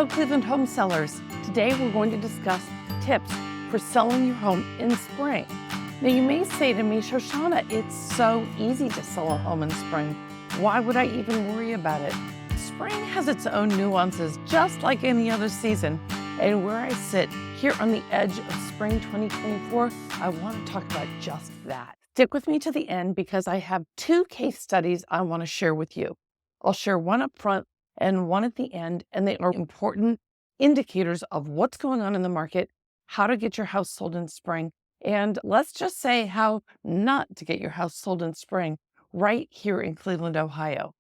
Hello, Cleveland home sellers. Today we're going to discuss tips for selling your home in spring. Now you may say to me, Shoshana, it's so easy to sell a home in spring. Why would I even worry about it? Spring has its own nuances, just like any other season. And where I sit here on the edge of spring 2024, I want to talk about just that. Stick with me to the end because I have two case studies I want to share with you. I'll share one up front and one at the end, and they are important indicators of what's going on in the market, how to get your house sold in spring, and let's just say how not to get your house sold in spring right here in Cleveland, Ohio.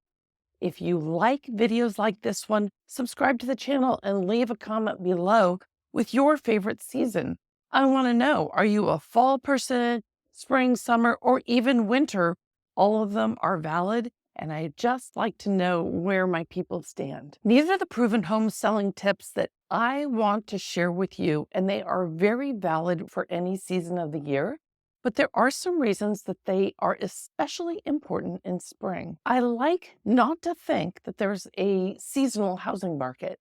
If you like videos like this one, subscribe to the channel and leave a comment below with your favorite season. I want to know, are you a fall person, spring, summer, or even winter? All of them are valid, and I just like to know where my people stand. These are the proven home selling tips that I want to share with you, and they are very valid for any season of the year. But there are some reasons that they are especially important in spring. I like not to think that there's a seasonal housing market,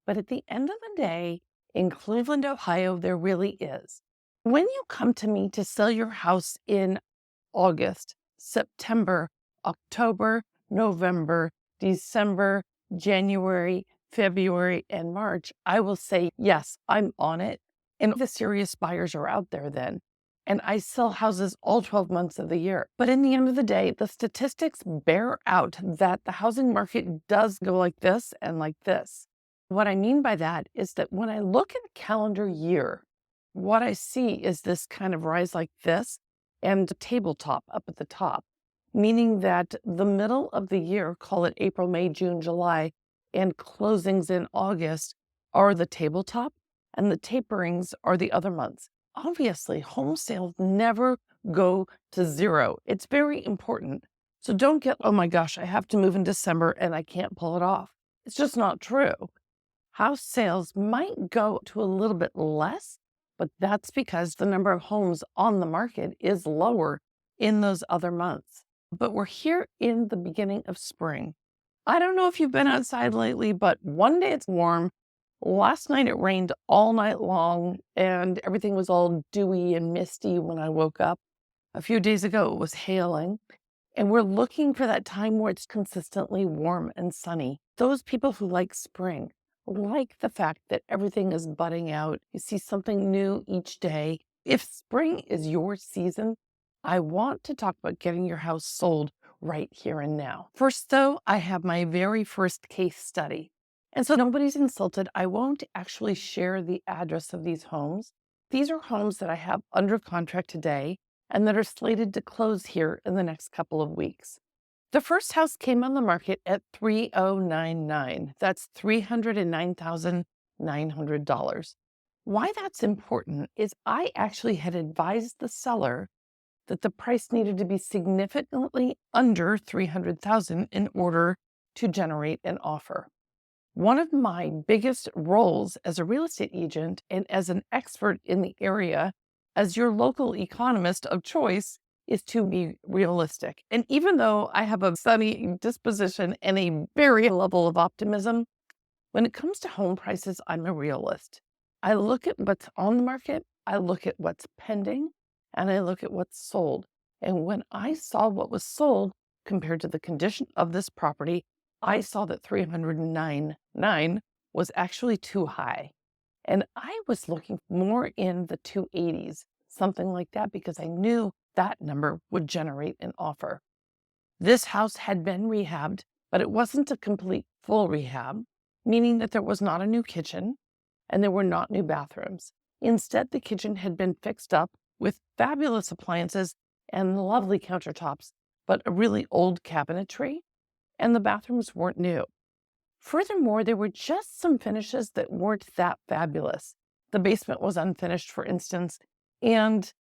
but at the end of the day, in Cleveland, Ohio, there really is. When you come to me to sell your house in August, September, October, November, December, January, February, and March, I will say, yes, I'm on it. And the serious buyers are out there then. And I sell houses all 12 months of the year. But in the end of the day, the statistics bear out that the housing market does go like this and like this. What I mean by that is that when I look at a calendar year, what I see is this kind of rise like this and a tabletop up at the top, meaning that the middle of the year, call it April, May, June, July, and closings in August are the tabletop, and the taperings are the other months. Obviously, home sales never go to zero. It's very important. So don't get, oh my gosh, I have to move in December and I can't pull it off. It's just not true. House sales might go to a little bit less, but that's because the number of homes on the market is lower in those other months. But we're here in the beginning of spring. I don't know if you've been outside lately, but one day it's warm. Last night it rained all night long and everything was all dewy and misty when I woke up. A few days ago it was hailing, and we're looking for that time where it's consistently warm and sunny. Those people who like spring like the fact that everything is budding out. You see something new each day. If spring is your season, I want to talk about getting your house sold right here and now. First, though, I have my very first case study. And so nobody's insulted. I won't actually share the address of these homes. These are homes that I have under contract today and that are slated to close here in the next couple of weeks. The first house came on the market at $3,099. That's $309,900. Why that's important is I actually had advised the seller that the price needed to be significantly under $300,000 in order to generate an offer. One of my biggest roles as a real estate agent and as an expert in the area, as your local economist of choice, is to be realistic. And even though I have a sunny disposition and a very level of optimism, when it comes to home prices, I'm a realist. I look at what's on the market, I look at what's pending, and I look at what's sold. And when I saw what was sold compared to the condition of this property, I saw that $309,900 was actually too high. And I was looking more in the 280s, something like that, because I knew that number would generate an offer. This house had been rehabbed, but it wasn't a complete full rehab, meaning that there was not a new kitchen and there were not new bathrooms. Instead, the kitchen had been fixed up with fabulous appliances and lovely countertops, but a really old cabinetry, and the bathrooms weren't new. Furthermore, there were just some finishes that weren't that fabulous. The basement was unfinished, for instance, and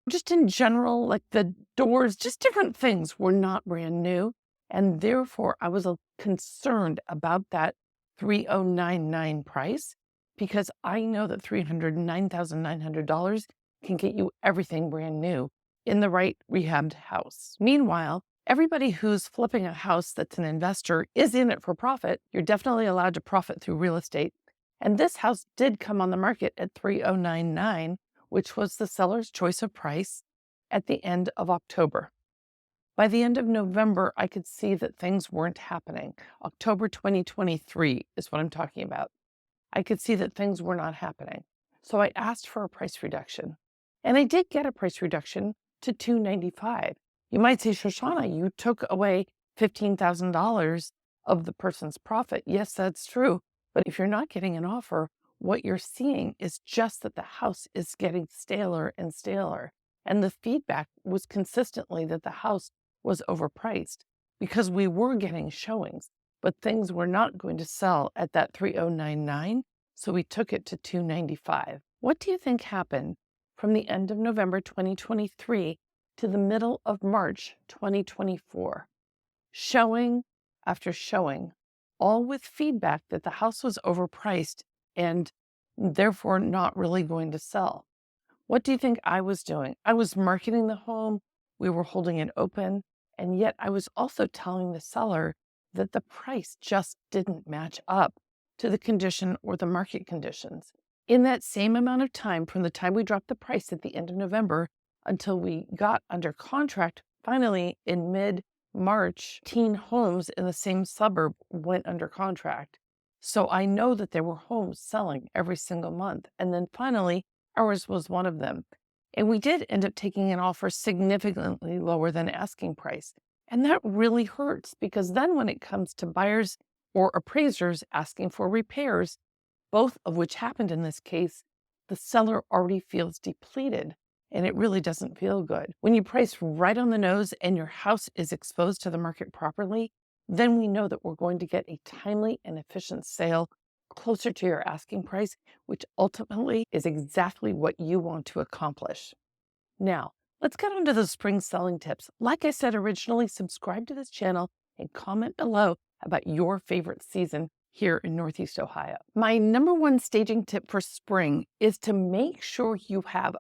just in general, like the doors, just different things were not brand new. And therefore, I was concerned about that $3,099 price because I know that $309,900 can get you everything brand new in the right rehabbed house. Meanwhile, everybody who's flipping a house that's an investor is in it for profit. You're definitely allowed to profit through real estate. And this house did come on the market at 3099, which was the seller's choice of price at the end of October. By the end of November, I could see that things weren't happening. October 2023 is what I'm talking about. I could see that things were not happening. So I asked for a price reduction. And I did get a price reduction to $295. You might say, Shoshana, you took away $15,000 of the person's profit. Yes, that's true. But if you're not getting an offer, what you're seeing is just that the house is getting staler and staler. And the feedback was consistently that the house was overpriced because we were getting showings, but things were not going to sell at that 3099. So we took it to 295. What do you think happened from the end of November 2023 to the middle of March 2024? Showing after showing, all with feedback that the house was overpriced and therefore not really going to sell. What do you think I was doing? I was marketing the home, we were holding it open, and yet I was also telling the seller that the price just didn't match up to the condition or the market conditions. In that same amount of time, from the time we dropped the price at the end of November until we got under contract, finally in mid-March, 18 homes in the same suburb went under contract. So I know that there were homes selling every single month. And then finally, ours was one of them. And we did end up taking an offer significantly lower than asking price. And that really hurts because then when it comes to buyers or appraisers asking for repairs, both of which happened in this case, the seller already feels depleted and it really doesn't feel good. When you price right on the nose and your house is exposed to the market properly, then we know that we're going to get a timely and efficient sale closer to your asking price, which ultimately is exactly what you want to accomplish. Now, let's get on to the spring selling tips. Like I said originally, subscribe to this channel and comment below about your favorite season here in Northeast Ohio. My number one staging tip for spring is to make sure you have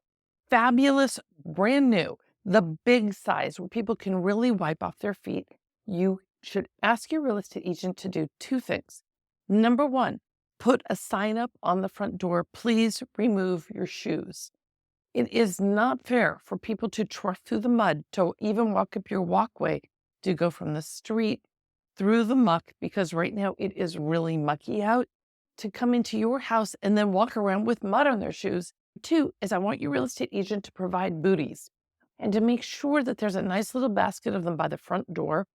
fabulous, brand new, the big size where people can really wipe off their feet. You should ask your real estate agent to do two things. Number one, put a sign up on the front door, please remove your shoes. It is not fair for people to trudge through the mud, to even walk up your walkway, to go from the street through the muck, because right now it is really mucky out, to come into your house and then walk around with mud on their shoes. Two is I want your real estate agent to provide booties and to make sure that there's a nice little basket of them by the front door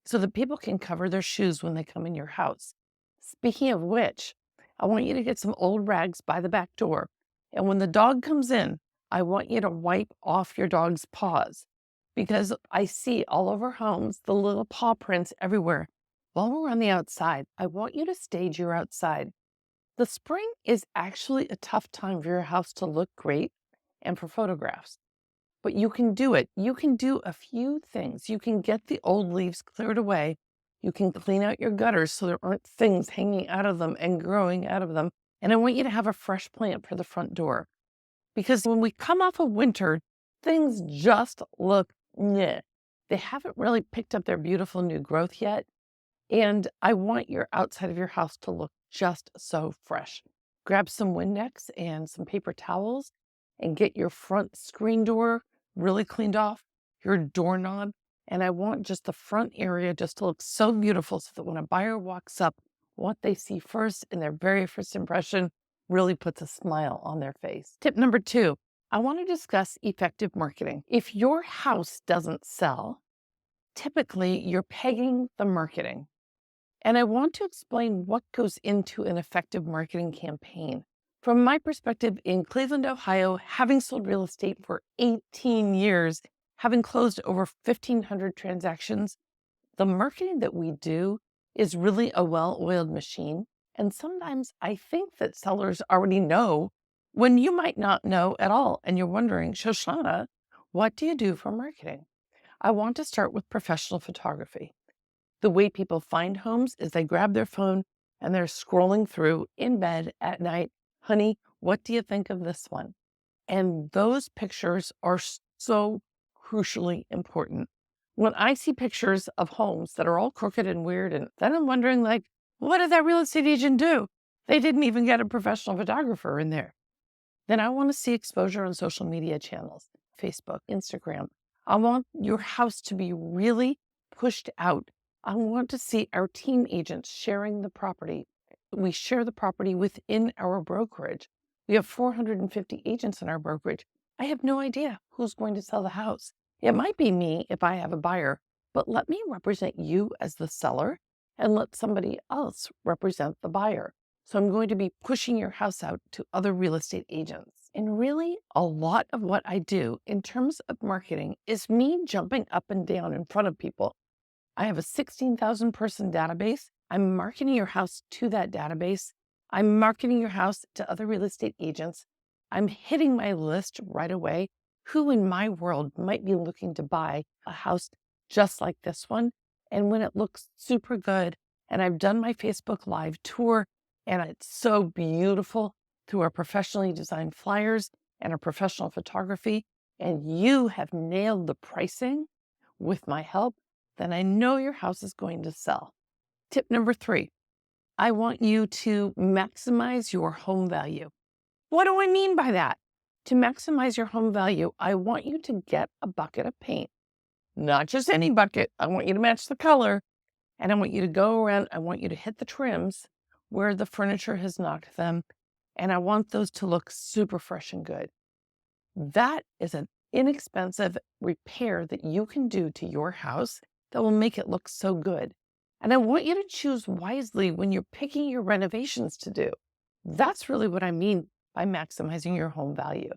so that people can cover their shoes when they come in your house. Speaking of which, I want you to get some old rags by the back door. And when the dog comes in, I want you to wipe off your dog's paws because I see all over homes the little paw prints everywhere. While we're on the outside, I want you to stage your outside. The spring is actually a tough time for your house to look great and for photographs, but you can do it. You can do a few things. You can get the old leaves cleared away. You can clean out your gutters so there aren't things hanging out of them and growing out of them. And I want you to have a fresh plant for the front door. Because when we come off of winter, things just look meh. They haven't really picked up their beautiful new growth yet. And I want your outside of your house to look just so fresh. Grab some Windex and some paper towels and get your front screen door really cleaned off, your doorknob. And I want just the front area just to look so beautiful so that when a buyer walks up, what they see first in their very first impression really puts a smile on their face. Tip number two, I want to discuss effective marketing. If your house doesn't sell, typically you're pegging the marketing. And I want to explain what goes into an effective marketing campaign. From my perspective in Cleveland, Ohio, having sold real estate for 18 years, having closed over 1,500 transactions, the marketing that we do is really a well-oiled machine. And sometimes I think that sellers already know when you might not know at all. And you're wondering, Shoshana, what do you do for marketing? I want to start with professional photography. The way people find homes is they grab their phone and they're scrolling through in bed at night. Honey, what do you think of this one? And those pictures are so crucially important. When I see pictures of homes that are all crooked and weird, and then I'm wondering, like, what did that real estate agent do? They didn't even get a professional photographer in there. Then I want to see exposure on social media channels, Facebook, Instagram. I want your house to be really pushed out. I want to see our team agents sharing the property. We share the property within our brokerage. We have 450 agents in our brokerage. I have no idea who's going to sell the house. It might be me if I have a buyer, but let me represent you as the seller and let somebody else represent the buyer. So I'm going to be pushing your house out to other real estate agents. And really, a lot of what I do in terms of marketing is me jumping up and down in front of people. I have a 16,000 person database. I'm marketing your house to that database. I'm marketing your house to other real estate agents. I'm hitting my list right away. Who in my world might be looking to buy a house just like this one? And when it looks super good, and I've done my Facebook Live tour, and it's so beautiful through our professionally designed flyers and our professional photography, and you have nailed the pricing with my help, then I know your house is going to sell. Tip number 3, I want you to maximize your home value. What do I mean by that? To maximize your home value, I want you to get a bucket of paint. Not just any bucket. I want you to match the color, and I want you to go around. I want you to hit the trims where the furniture has knocked them, and I want those to look super fresh and good. That is an inexpensive repair that you can do to your house that will make it look so good. And I want you to choose wisely when you're picking your renovations to do. That's really what I mean by maximizing your home value.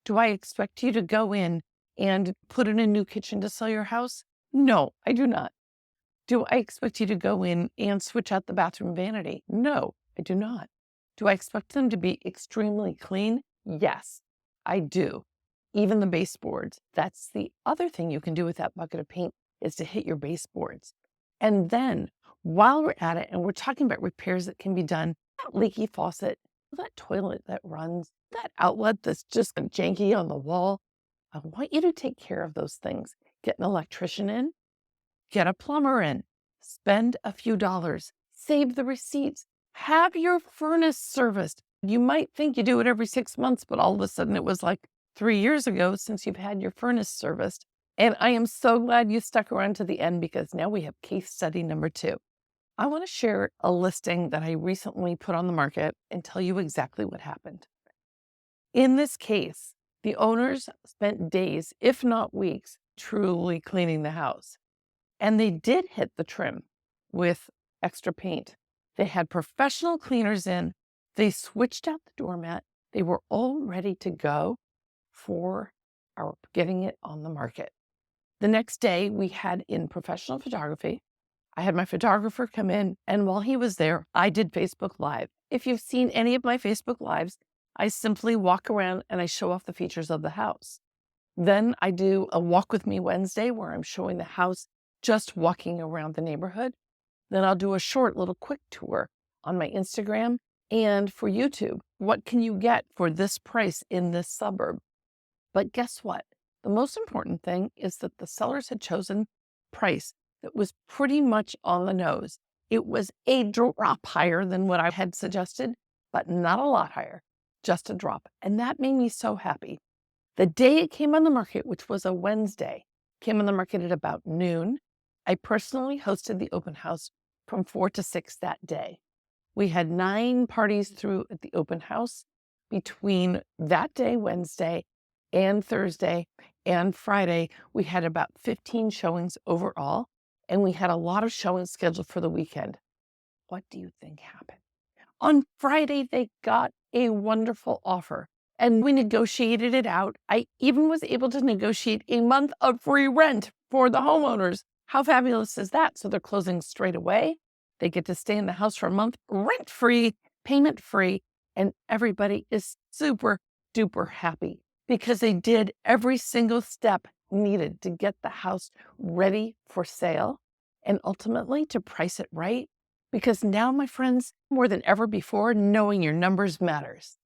Do I expect you to go in and put in a new kitchen to sell your house? No, I do not. Do I expect you to go in and switch out the bathroom vanity? No, I do not. Do I expect them to be extremely clean? Yes, I do. Even the baseboards. That's the other thing you can do with that bucket of paint, is to hit your baseboards. And then while we're at it, and we're talking about repairs that can be done, that leaky faucet, that toilet that runs, that outlet that's just janky on the wall, I want you to take care of those things. Get an electrician in, get a plumber in, spend a few dollars, save the receipts, have your furnace serviced. You might think you do it every 6 months, but all of a sudden it was like 3 years ago since you've had your furnace serviced. And I am so glad you stuck around to the end, because now we have case study number 2. I want to share a listing that I recently put on the market and tell you exactly what happened. In this case, the owners spent days, if not weeks, truly cleaning the house. And they did hit the trim with extra paint. They had professional cleaners in. They switched out the doormat. They were all ready to go for our getting it on the market. The next day, we had in professional photography. I had my photographer come in, and while he was there, I did Facebook Live. If you've seen any of my Facebook Lives, I simply walk around and I show off the features of the house. Then I do a Walk With Me Wednesday where I'm showing the house just walking around the neighborhood. Then I'll do a short little quick tour on my Instagram and for YouTube. What can you get for this price in this suburb? But guess what? The most important thing is that the sellers had chosen price that was pretty much on the nose. It was a drop higher than what I had suggested, but not a lot higher, just a drop. And that made me so happy. The day it came on the market, which was a Wednesday, came on the market at about noon. I personally hosted the open house from 4 to 6 that day. We had 9 parties through at the open house between that day, Wednesday, and Thursday and Friday. We had about 15 showings overall, and we had a lot of showings scheduled for the weekend. What do you think happened? On Friday, they got a wonderful offer, and we negotiated it out. I even was able to negotiate a month of free rent for the homeowners. How fabulous is that? So they're closing straight away. They get to stay in the house for a month, rent-free, payment-free, and everybody is super duper happy because they did every single step needed to get the house ready for sale and ultimately to price it right. Because now, my friends, more than ever before, knowing your numbers matters.